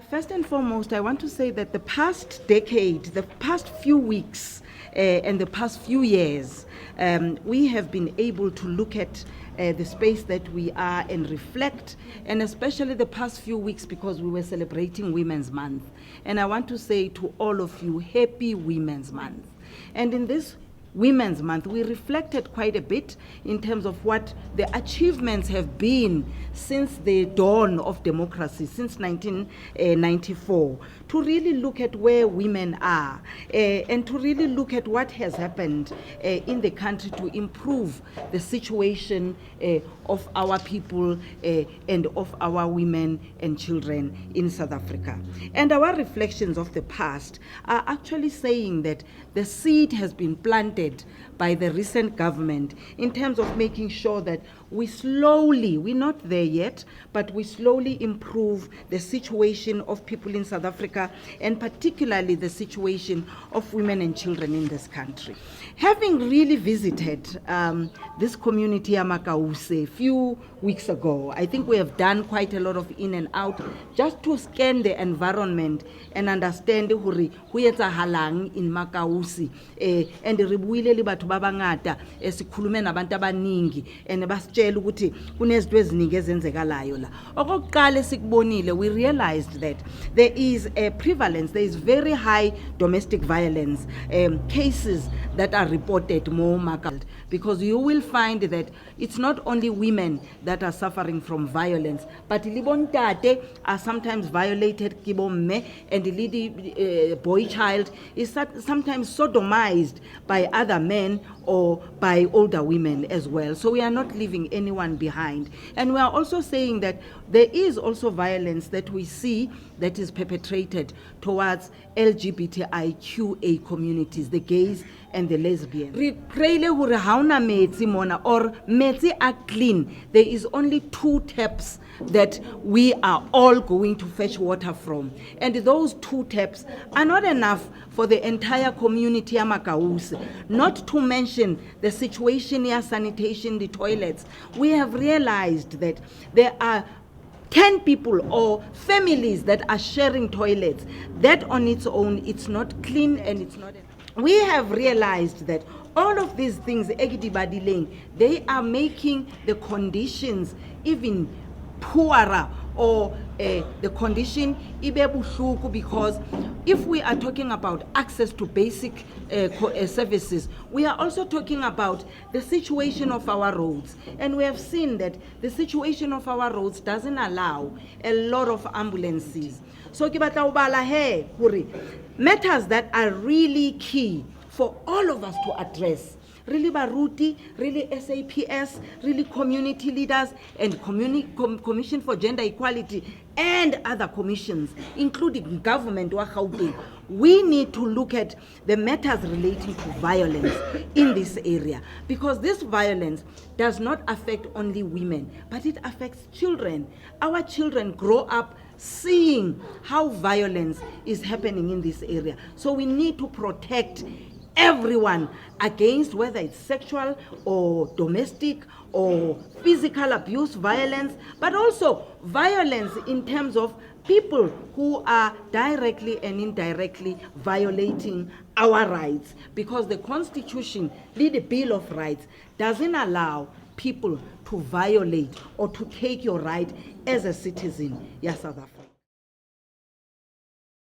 First and foremost, I want to say that the past decade, the past few weeks, and the past few years, we have been able to look at the space that we are and reflect, and especially the past few weeks because we were celebrating Women's Month. And I want to say to all of you, happy Women's Month. And in this Women's Month, we reflected quite a bit in terms of what the achievements have been since the dawn of democracy, since 1994, to really look at where women are and to really look at what has happened in the country to improve the situation of our people and of our women and children in South Africa. And our reflections of the past are actually saying that the seed has been planted by the recent government in terms of making sure that we're not there yet, but we slowly improve the situation of people in South Africa, and particularly the situation of women and children in this country. Having really visited this community, Makause, a few weeks ago, I think we have done quite a lot of in and out just to scan the environment and understand who etsahalang in Makause, and re buile le batho ba bangata esikhulume nabantu abaningi and basitshela ukuthi kunezinto eziningi ezenzekalayo la. Okokuqala esikubonile, we realized that there is a prevalence, there is very high domestic violence cases that are reported more, because you will find that it's not only women that are suffering from violence, but libontate are sometimes violated, and the boy child is sometimes sodomized by other men or by older women as well. So we are not leaving anyone behind. And we are also saying that there is also violence that we see that is perpetrated towards LGBTIQA communities, the gays and the lesbians. Re pray hore hauna metsi mona or metsi are clean. There is only 2 taps that we are all going to fetch water from. And those 2 taps are not enough for the entire community of Makause, not to mention the situation here, sanitation, the toilets. We have realized that there are 10 people or families that are sharing toilets. That on its own, it's not clean and it's not. We have realized that all of these things, they are making the conditions even poorer, or the condition because if we are talking about access to basic services, we are also talking about the situation of our roads. And we have seen that the situation of our roads doesn't allow a lot of ambulances. So matters that are really key for all of us to address. Really Baruti, really SAPS, really community leaders and Commission for Gender Equality and other commissions, including government. We need to look at the matters relating to violence in this area, because this violence does not affect only women, but it affects children. Our children grow up seeing how violence is happening in this area. So we need to protect everyone against whether it's sexual or domestic or physical abuse, violence, but also violence in terms of people who are directly and indirectly violating our rights, because the Constitution, the Bill of Rights, doesn't allow people to violate or to take your right as a citizen. Yes, South Africa.